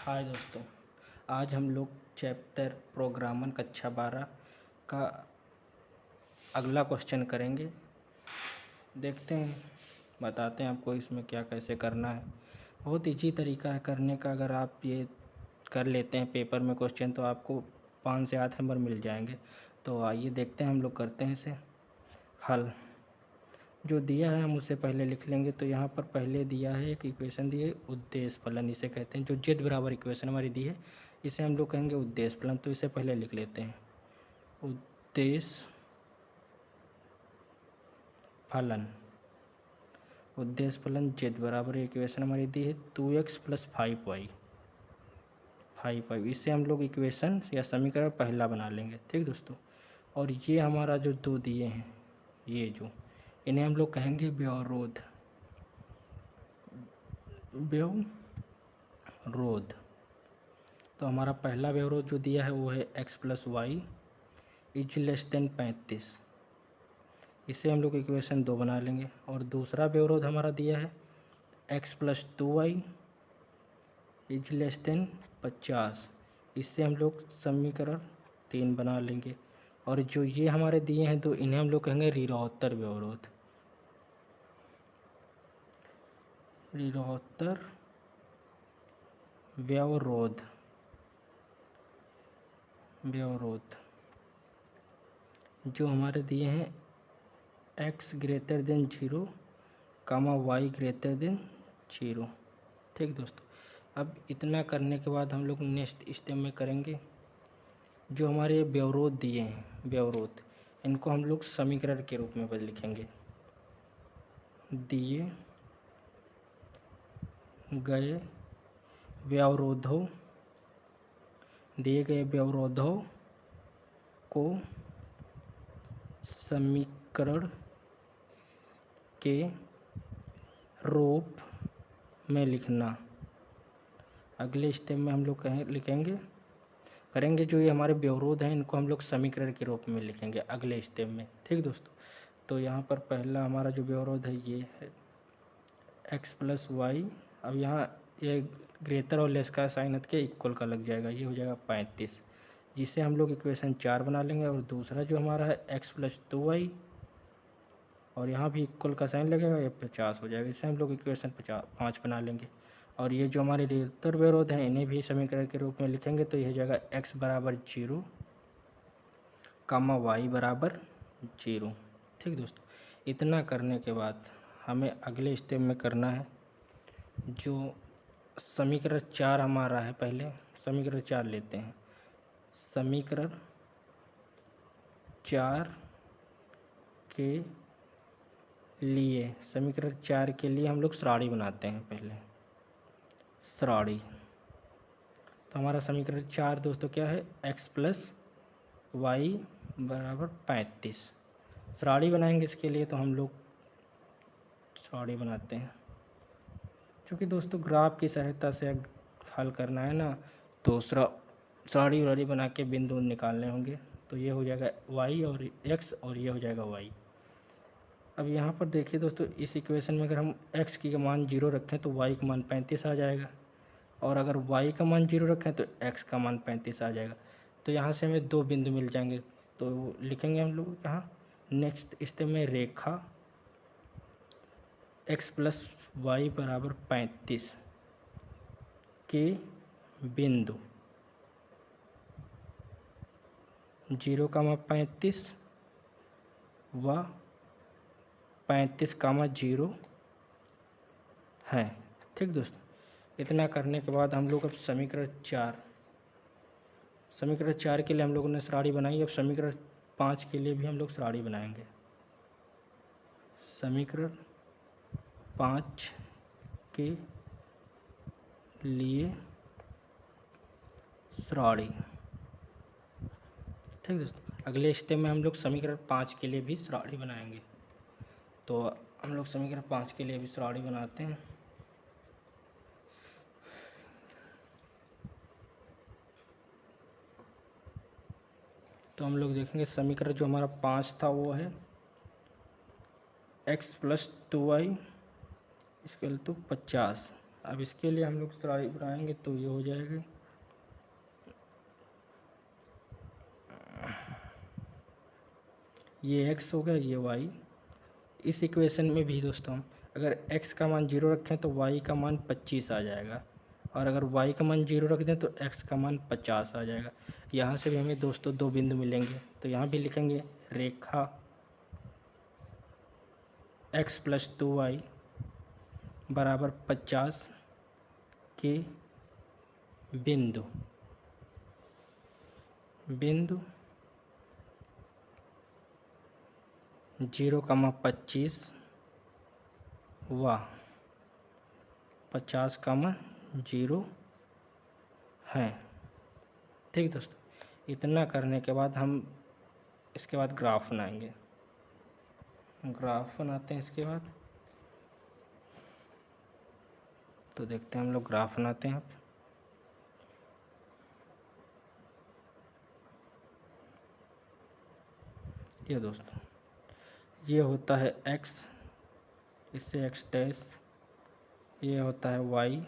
हाय दोस्तों, आज हम लोग चैप्टर प्रोग्रामर कक्षा 12 का अगला क्वेश्चन करेंगे। देखते हैं, बताते हैं आपको इसमें क्या कैसे करना है। बहुत इजी तरीका है करने का। अगर आप ये कर लेते हैं पेपर में क्वेश्चन तो आपको 5 से 8 नंबर मिल जाएंगे। तो आइए देखते हैं, हम लोग करते हैं इसे हल। जो दिया है हम उसे पहले लिख लेंगे। तो यहाँ पर पहले दिया है एक इक्वेशन दी है, उद्देश्य फलन इसे कहते हैं। जो जेड बराबर इक्वेशन हमारी दी है इसे हम लोग कहेंगे उद्देश्य फलन। तो इसे पहले लिख लेते हैं, उद्देश्य फलन। उद्देश्य फलन जेड बराबर इक्वेशन हमारी दी है 2x + 5y। इसे हम लोग इक्वेशन या समीकरण पहला बना लेंगे। ठीक दोस्तों, और ये हमारा जो दो दिए हैं, ये जो इन्हें हम लोग कहेंगे व्यवरोध। तो हमारा पहला व्यवरोध जो दिया है वो है x + y = 35। इसे हम लोग इक्वेशन 2 बना लेंगे। और दूसरा व्यवरोध हमारा दिया है x + 2y = 50। इससे हम लोग समीकरण 3 बना लेंगे। और जो ये हमारे दिए हैं तो इन्हें हम लोग कहेंगे ऋणोत्तर व्यवरोध। जो हमारे दिए हैं x > 0, y > 0। ठीक दोस्तों, अब इतना करने के बाद हम लोग नेक्स्ट स्टेप में करेंगे। जो हमारे व्यवरोध दिए हैं, इनको हम लोग समीकरण के रूप में लिखेंगे। दिए गए व्यवरोधों को समीकरण के रूप में लिखना। अगले स्टेप में हम लोग करेंगे जो ये हमारे व्यवरोध हैं इनको हम लोग समीकरण के रूप में लिखेंगे अगले स्टेप में। ठीक दोस्तों, तो यहाँ पर पहला हमारा जो व्यवरोध है ये है x + y। अब यहाँ ये ग्रेटर और लेस का साइन हट के इक्वल का लग जाएगा, ये हो जाएगा 35, जिसे हम लोग इक्वेशन 4 बना लेंगे। और दूसरा जो हमारा है x + 2y, और यहाँ भी इक्वल का साइन लगेगा, ये 50 हो जाएगा। इसे हम लोग इक्वेशन 5 बना लेंगे। और ये जो हमारे ऋणोत्तर व्यवरोध हैं इन्हें भी समीकरण के रूप में लिखेंगे। तो यह हो जाएगा x = 0, y = 0। ठीक दोस्तों, इतना करने के बाद हमें अगले स्टेप में करना है जो समीकरण 4 हमारा है। पहले समीकरण 4 लेते हैं। समीकरण 4 के लिए हम लोग श्रेणी बनाते हैं। पहले श्रेणी, तो हमारा समीकरण 4 दोस्तों क्या है, x + y = 35। श्रेणी बनाएंगे इसके लिए, तो हम लोग श्रेणी बनाते हैं। क्योंकि दोस्तों ग्राफ की सहायता से हल करना है ना, तो श्रेणी बना के बिंदु निकालने होंगे। तो ये हो जाएगा y और x, और ये हो जाएगा y। अब यहाँ पर देखिए दोस्तों, इस इक्वेशन में अगर हम x की मान 0 रखें तो y का मान 35 आ जाएगा, और अगर y का मान 0 रखें तो x का मान 35 आ जाएगा। तो यहाँ से हमें 2 बिंदु मिल जाएंगे। तो लिखेंगे हम लोग यहाँ नेक्स्ट स्टेप में रेखा x + y = 35 के बिंदु 0,35 व 35,0 है। ठीक दोस्तों, इतना करने के बाद हम लोग अब समीकरण 4 के लिए हम लोगों ने श्रेणी बनाई। अब समीकरण 5 के लिए भी हम लोग श्रेणी बनाएंगे। समीकरण 5 के लिए श्रेणी। ठीक दोस्तों, अगले स्टेप में हम लोग समीकरण 5 के लिए भी श्रेणी बनाएंगे। तो हम लोग समीकरण 5 के लिए भी श्रेणी बनाते हैं। तो हम लोग देखेंगे समीकरण जो हमारा 5 था वो है x + 2y = 50। अब इसके लिए हम लोग सारी बनाएंगे तो ये हो जाएगा, ये x हो गया, ये y। इस इक्वेशन में भी दोस्तों हम अगर x का मान 0 रखें तो y का मान 25 आ जाएगा, और अगर y का मान 0 रख दें तो x का मान 50 आ जाएगा। यहाँ से भी हमें दोस्तों दो बिंदु मिलेंगे, तो यहाँ भी लिखेंगे रेखा x + 2y बराबर 50 के बिंदु 0,25 व 50,0 हैं। ठीक दोस्तों, इतना करने के बाद हम इसके बाद ग्राफ बनाएंगे। ग्राफ बनाते हैं इसके बाद, तो देखते हैं हम लोग ग्राफ बनाते हैं। ये दोस्तों, ये होता है x, इससे x डैश, ये होता है y,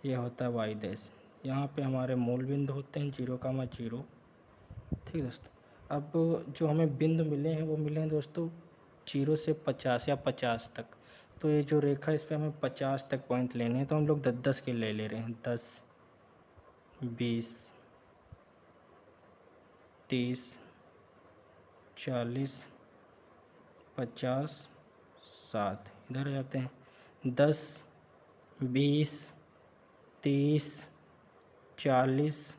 ये होता है y डैश। यहाँ पे हमारे मूल बिंदु होते हैं 0,0। ठीक दोस्तों, अब जो हमें बिंदु मिले हैं वो मिले हैं दोस्तों 0 से 50 या 50 तक। तो ये जो रेखा इस पर हमें 50 तक पॉइंट लेने हैं, तो हम लोग 10-10 के ले रहे हैं। 10, 20, 30, 40, 50, 60। इधर आ जाते हैं 10, 20, 30, 40,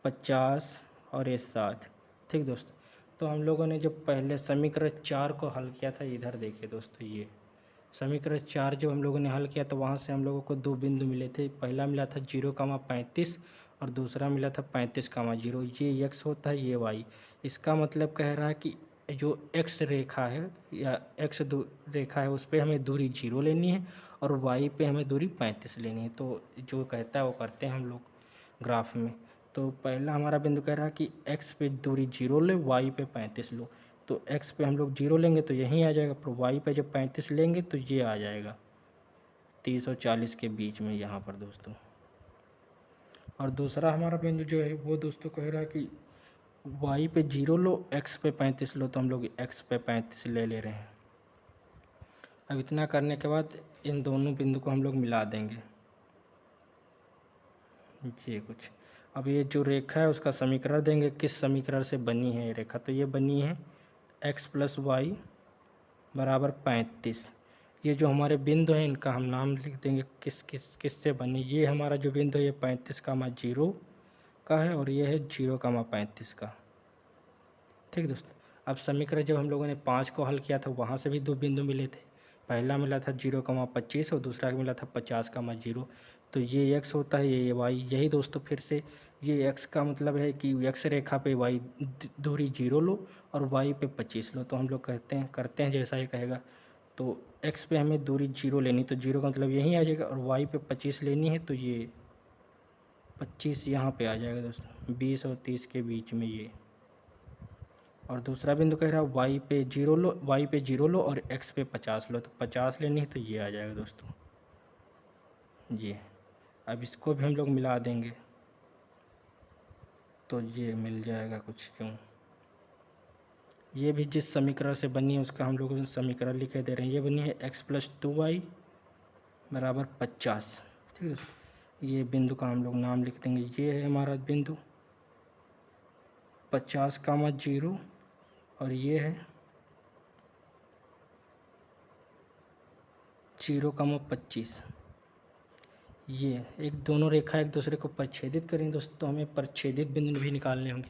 50 और ये 60। ठीक दोस्तों, तो हम लोगों ने जो पहले समीकरण 4 को हल किया था, इधर देखिए दोस्तों, ये समीकरण 4 जो हम लोगों ने हल किया तो वहाँ से हम लोगों को दो बिंदु मिले थे। पहला मिला था 0,35 और दूसरा मिला था 35,0। ये x होता है, ये y। इसका मतलब कह रहा है कि जो x रेखा है या x रेखा है उस पर हमें दूरी 0 लेनी है और y पे हमें दूरी 35 लेनी है। तो जो कहता है वो करते हैं हम लोग ग्राफ में। तो पहला हमारा बिंदु कह रहा है कि x पे दूरी 0 ले, y पे 35 लो। तो x पे हम लोग 0 लेंगे तो यहीं आ जाएगा, पर y पे जब 35 लेंगे तो ये आ जाएगा 30 और 40 के बीच में यहाँ पर दोस्तों। और दूसरा हमारा बिंदु जो है वो दोस्तों कह रहा है कि y पे 0 लो, x पे 35 लो। तो हम लोग x पे 35 ले रहे हैं। अब इतना करने के बाद इन दोनों बिंदु को हम लोग मिला देंगे, ये कुछ। अब ये जो रेखा है उसका समीकरण देंगे, किस समीकरण से बनी है ये रेखा। तो ये बनी है x + y बराबर 35। ये जो हमारे बिंदु हैं इनका हम नाम लिख देंगे, किस से बनी। ये हमारा जो बिंदु है ये 35,0 का है और ये है 0,35 का। ठीक दोस्तों, अब समीकरण जब हम लोगों ने 5 को हल किया था वहाँ से भी दो बिंदु मिले थे। पहला मिला था 0,25 और दूसरा मिला था 50,0। तो ये x होता है, ये y। यही दोस्तों फिर से ये x का मतलब है कि x रेखा पे y दूरी 0 लो और y पे 25 लो। तो हम लोग करते हैं जैसा ये कहेगा। तो x पे हमें दूरी 0 लेनी, तो 0 का मतलब यहीं आ जाएगा, और y पे 25 लेनी है तो ये 25 यहाँ पे आ जाएगा दोस्तों, 20 और 30 के बीच में ये। और दूसरा बिंदु कह रहा है y पे 0 लो और x पे 50 लो। तो 50 लेनी है तो ये आ जाएगा दोस्तों, ये। अब इसको भी हम लोग मिला देंगे तो ये मिल जाएगा कुछ क्यों। ये भी जिस समीकरण से बनी है उसका हम लोग समीकरण लिखे दे रहे हैं। ये बनी है x + 2y बराबर 50। ठीक है, ये बिंदु का हम लोग नाम लिख देंगे। ये है हमारा बिंदु 50,0 और ये है 0,25। ये एक दोनों रेखा एक दूसरे को परिच्छेदित करेंगे दोस्तों, तो हमें परिच्छेदित बिंदु भी निकालने होंगे।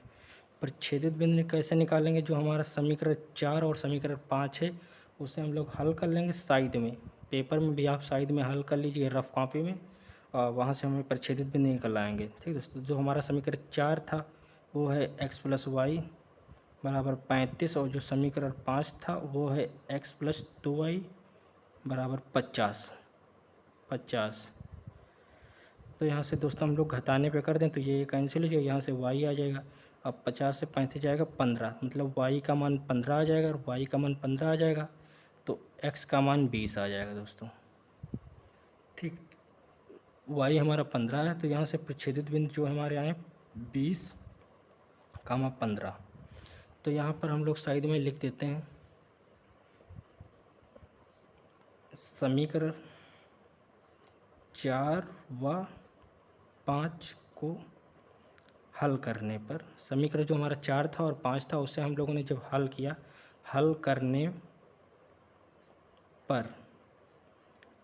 परिच्छेदित बिंदु कैसे निकालेंगे, जो हमारा समीकरण 4 और समीकरण 5 है उसे हम लोग हल कर लेंगे साइड में। पेपर में भी आप साइड में हल कर लीजिए रफ कॉपी में, और वहाँ से हमें परिच्छेदित बिंदु निकल आएंगे। ठीक दोस्तों, जो हमारा समीकरण 4 था वो है x + y बराबर 35 और जो समीकरण 5 था वो है x + 2y बराबर 50। तो यहाँ से दोस्तों हम लोग घटाने पे कर दें तो ये कैंसिल हो जाएगा, यहाँ से y आ जाएगा। अब 50 से 35 जाएगा 15, मतलब y का मान 15 आ जाएगा और y का मान 15 आ जाएगा तो x का मान 20 आ जाएगा दोस्तों। ठीक, y हमारा 15 है, तो यहाँ से प्रच्छेदित बिंदु जो हमारे आए 20, 15। तो यहाँ पर हम लोग साइड में लिख देते हैं समीकरण 4 व 5 को हल करने पर, समीकरण जो हमारा 4 था और 5 था उससे हम लोगों ने जब हल किया, हल करने पर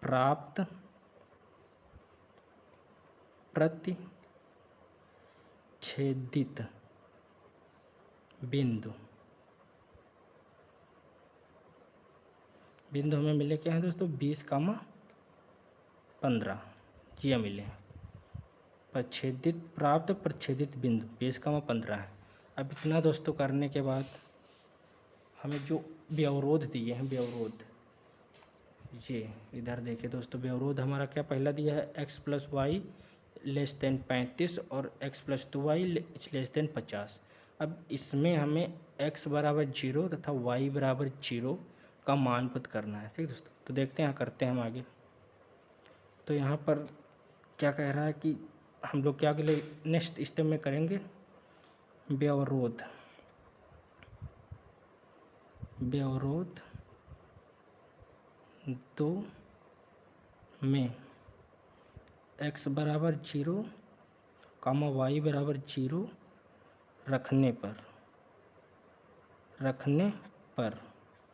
प्राप्त प्रतिच्छेदित बिंदु हमें मिले क्या हैं दोस्तों, 20, 15 ये मिले हैं। प्राप्त प्रच्छेदित बिंदु 20, 15 है। अब इतना दोस्तों करने के बाद हमें जो व्यवरोध दिए हैं, व्यवरोध ये इधर देखिए दोस्तों, व्यवरोध हमारा क्या पहला दिया है, x + y < 35 और x + 2y < 50। अब इसमें हमें x = 0 तथा y = 0 का मान पता करना है। ठीक दोस्तों, तो देखते हैं करते हैं हम आगे। तो यहाँ पर क्या कह रहा है कि हम लोग क्या अगले नेक्स्ट स्टेप में करेंगे, व्यवरोध 2 में x = 0, y = 0 रखने पर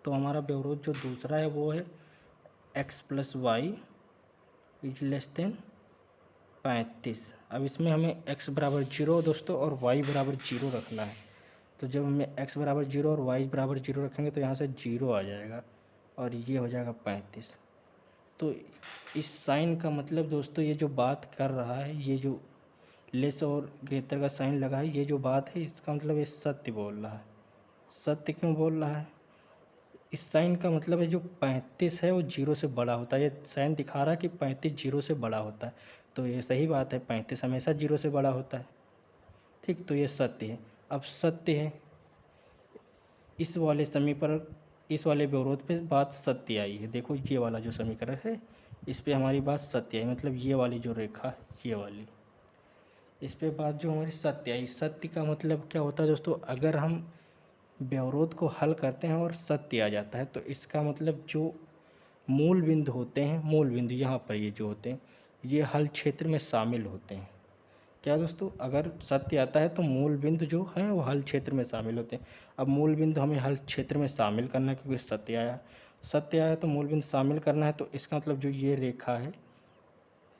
तो हमारा व्यवरोध जो दूसरा है वो है x + y < 35। अब इसमें हमें x = 0 दोस्तों और y = 0 रखना है। तो जब हमें x = 0 और y = 0 रखेंगे तो यहाँ से 0 आ जाएगा और ये हो जाएगा 35। तो इस साइन का मतलब दोस्तों, ये जो बात कर रहा है, ये जो लेस और ग्रेटर का साइन लगा है, ये जो बात है इसका मतलब ये सत्य बोल रहा है। सत्य क्यों बोल रहा है, इस साइन का मतलब है जो 35 है वो 0 से बड़ा होता है। ये साइन दिखा रहा है कि 35 0 से बड़ा होता है, तो ये सही बात है, 35 हमेशा 0 से बड़ा होता है। ठीक, तो ये सत्य है। अब सत्य है, इस वाले समीकरण, इस वाले व्यवरोध पे बात सत्य आई है। देखो ये वाला जो समीकरण है इस पे हमारी बात सत्य आई, मतलब ये वाली जो रेखा है, ये वाली, इस पे बात जो हमारी सत्य आई। सत्य का मतलब क्या होता है दोस्तों, अगर हम व्यवरोध को हल करते हैं और सत्य आ जाता है तो इसका मतलब जो मूल बिंदु होते हैं, मूल बिंदु यहाँ पर ये जो होते हैं, ये हल क्षेत्र में शामिल होते हैं। क्या दोस्तों, अगर सत्य आता है तो मूल बिंदु जो हैं वो हल क्षेत्र में शामिल होते हैं। अब मूल बिंदु हमें हल क्षेत्र में शामिल करना है क्योंकि सत्य आया तो मूल बिंदु शामिल करना है। तो इसका मतलब जो ये रेखा है,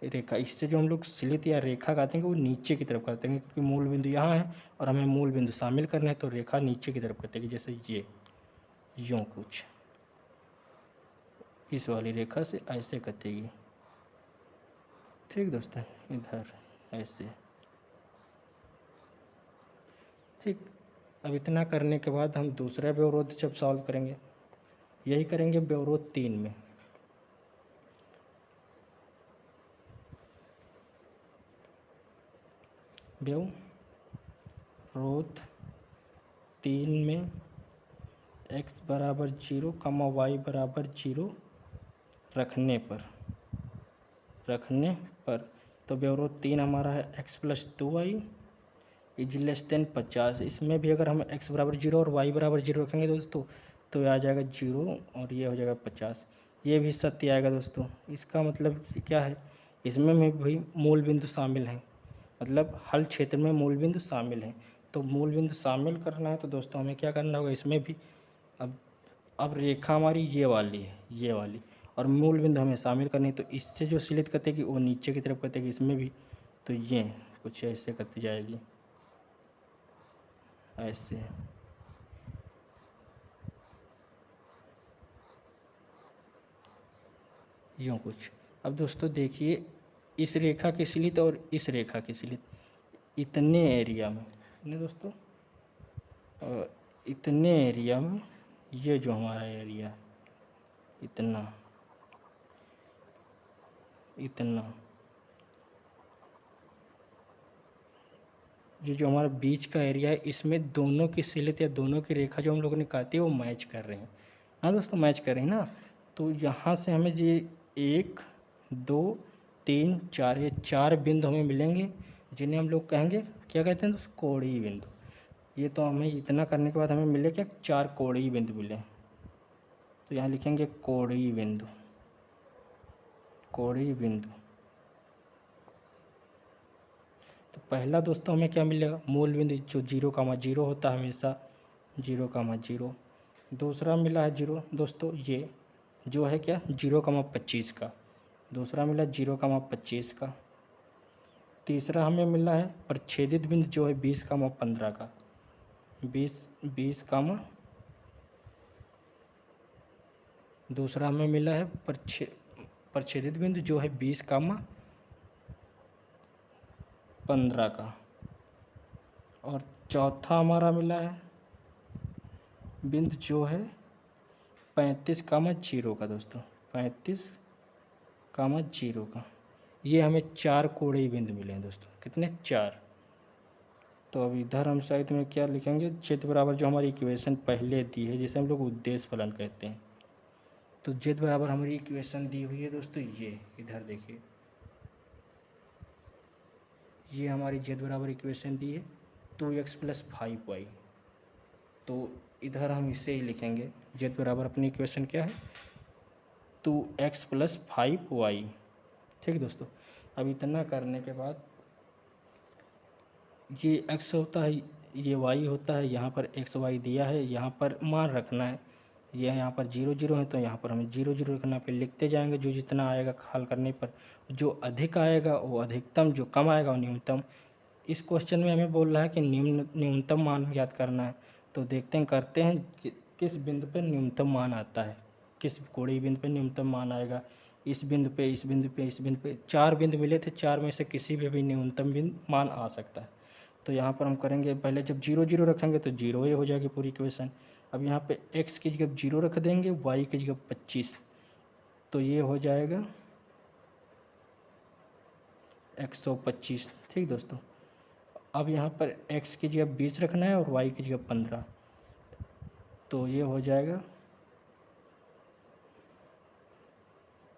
रेखा, इससे जो हम लोग स्लित या रेखा काटेंगे वो नीचे की तरफ काटेंगे क्योंकि मूल बिंदु यहाँ है और हमें मूल बिंदु शामिल करना है, तो रेखा नीचे की तरफ कटेगी। जैसे ये यूँ कुछ इस वाली रेखा से ऐसे कटेगी। ठीक दोस्तों, इधर ऐसे। ठीक, अब इतना करने के बाद हम दूसरा व्यवरोध जब सॉल्व करेंगे, यही करेंगे व्यवरोध 3 में। व्यवरोध 3 में x = 0, y = 0 रखने पर तो व्यवरोध 3 हमारा है x + 2y < 50। इसमें भी अगर हम x = 0 और y = 0 रखेंगे दोस्तों तो ये आ जाएगा 0 और ये हो जाएगा 50। ये भी सत्य आएगा दोस्तों। इसका मतलब क्या है, इसमें भी मूल बिंदु शामिल हैं, मतलब हल क्षेत्र में मूल बिंदु शामिल हैं। तो मूल बिंदु शामिल करना है तो दोस्तों हमें क्या करना होगा, इसमें भी अब रेखा हमारी ये वाली है, ये वाली, और मूल बिंदु हमें शामिल करनी है। तो इससे जो स्लित कटेगी वो नीचे की तरफ कटेगी, इसमें भी तो ये कुछ ऐसे कट जाएगी, ऐसे। यूँ कुछ। अब दोस्तों देखिए, इस रेखा की स्लित और इस रेखा की स्लित इतने एरिया में, नहीं दोस्तों, इतने एरिया में ये जो हमारा एरिया है, इतना ये जो हमारा बीच का एरिया है, इसमें दोनों की स्लित या दोनों की रेखा जो हम लोगों ने काटी है वो मैच कर रहे हैं। हाँ दोस्तों, मैच कर रहे हैं ना। तो यहाँ से हमें ये 1, 2, 3, 4, ये 4 बिंदु हमें मिलेंगे जिन्हें हम लोग कहेंगे, क्या कहते हैं दोस्तों, कोणीय बिंदु। ये तो हमें इतना करने के बाद हमें मिले क्या, 4 कोणीय बिंदु मिले। तो यहाँ लिखेंगे कोणीय बिंदु, कोणीय बिंदु। तो पहला दोस्तों हमें क्या मिलेगा, मूल बिंदु जो 0,0 होता है हमेशा, 0,0। दूसरा मिला है 0 दोस्तों, ये जो है क्या 0,25 का। दूसरा मिला 0,25 का। तीसरा हमें मिला है प्रच्छेदित बिंदु जो है 20,15 का, 20, दूसरा हमें मिला है प्रच्छेदित बिंदु जो है 20,15 का। और चौथा हमारा मिला है बिंदु जो है 35,0 का दोस्तों, 35,0 का। ये हमें 4 कोणीय बिंदु मिले हैं दोस्तों, कितने, 4। तो अब इधर हम साइड में क्या लिखेंगे, z बराबर जो हमारी इक्वेशन पहले दी है जिसे हम लोग उद्देश्य फलन कहते हैं। तो z बराबर हमारी इक्वेशन दी हुई है दोस्तों, ये इधर देखिए, ये हमारी z बराबर इक्वेशन दी है 2x + 5y। तो इधर हम इसे ही लिखेंगे, z बराबर अपनी इक्वेशन क्या है, 2x + 5y। ठीक दोस्तों, अब इतना करने के बाद ये x होता है, ये y होता है, यहाँ पर x y दिया है, यहाँ पर मान रखना है। ये यहाँ पर 0 0 है तो यहाँ पर हमें 0 0 रखना है। फिर लिखते जाएंगे, जो जितना आएगा हल करने पर, जो अधिक आएगा वो अधिकतम, जो कम आएगा वो न्यूनतम। इस क्वेश्चन में हमें बोल रहा है कि न्यूनतम मान ज्ञात करना है। तो देखते हैं, करते हैं कि किस बिंदु पर न्यूनतम मान आता है, किस कोणीय बिंदु पर न्यूनतम मान आएगा। इस बिंदु पे, इस बिंदु पे, इस बिंदु पे 4 बिंदु मिले थे, 4 में से किसी भी न्यूनतम बिंदु मान आ सकता है। तो यहाँ पर हम करेंगे, पहले जब 0 0 रखेंगे तो 0 ही हो जाएगी पूरी इक्वेशन। अब यहाँ पे x की जगह 0 रख देंगे, y की जगह 25, तो ये हो जाएगा 125। ठीक दोस्तों, अब यहाँ पर x की जगह 20 रखना है और y की जगह 15, तो ये हो जाएगा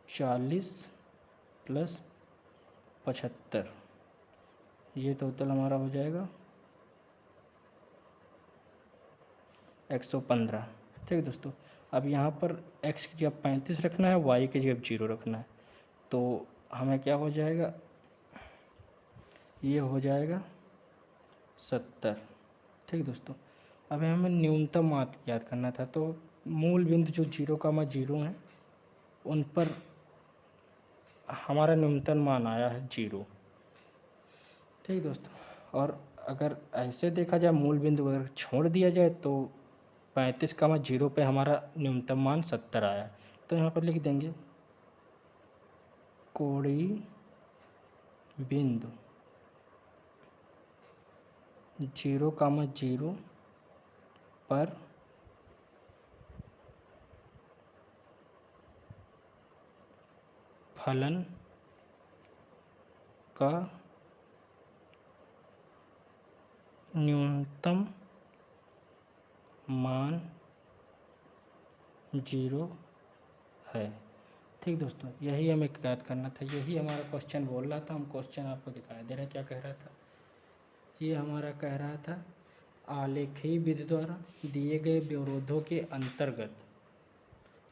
40 + 75। ये टोटल हमारा हो जाएगा 115। ठीक दोस्तों, अब यहाँ पर x की जगह 35 रखना है, y की जगह 0 रखना है, तो हमें क्या हो जाएगा, ये हो जाएगा 70। ठीक दोस्तों, अब हमें न्यूनतम मान ज्ञात करना था। तो मूल बिंदु जो 0,0 हैं उन पर हमारा न्यूनतम मान आया है 0। ठीक दोस्तों, और अगर ऐसे देखा जाए, मूल बिंदु अगर छोड़ दिया जाए तो 35,0 पे हमारा न्यूनतम मान 70 आया। तो यहाँ पर लिख देंगे कोणीय बिंदु 0,0 पर फलन का न्यूनतम मान 0 है। ठीक दोस्तों, यही हमें ज्ञात करना था, यही हमारा क्वेश्चन बोल रहा था। हम क्वेश्चन आपको दिखाई दे रहे हैं, क्या कह रहा था, ये हमारा कह रहा था, आलेखीय विधि द्वारा दिए गए व्यवरोधों के अंतर्गत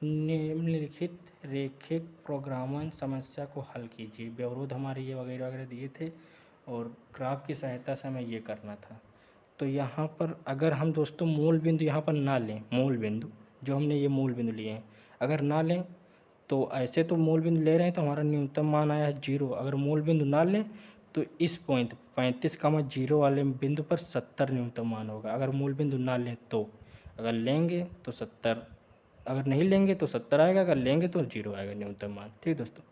निम्नलिखित रैखिक प्रोग्रामन समस्या को हल कीजिए। व्यवरोध हमारे ये वगैरह वगैरह दिए थे और ग्राफ की सहायता से हमें ये करना था। तो यहाँ पर अगर हम दोस्तों मूल बिंदु यहाँ पर ना लें, मूल बिंदु जो हमने ये मूल बिंदु लिए हैं अगर ना लें, तो ऐसे तो मूल बिंदु ले रहे हैं तो हमारा न्यूनतम मान आया है 0। अगर मूल बिंदु ना लें तो इस पॉइंट 35,0 वाले बिंदु पर 70 न्यूनतम मान होगा। अगर मूल बिंदु ना लें तो, अगर लेंगे तो 70, अगर नहीं लेंगे तो 70 आएगा, अगर लेंगे तो 0 आएगा न्यूनतम मान। ठीक दोस्तों।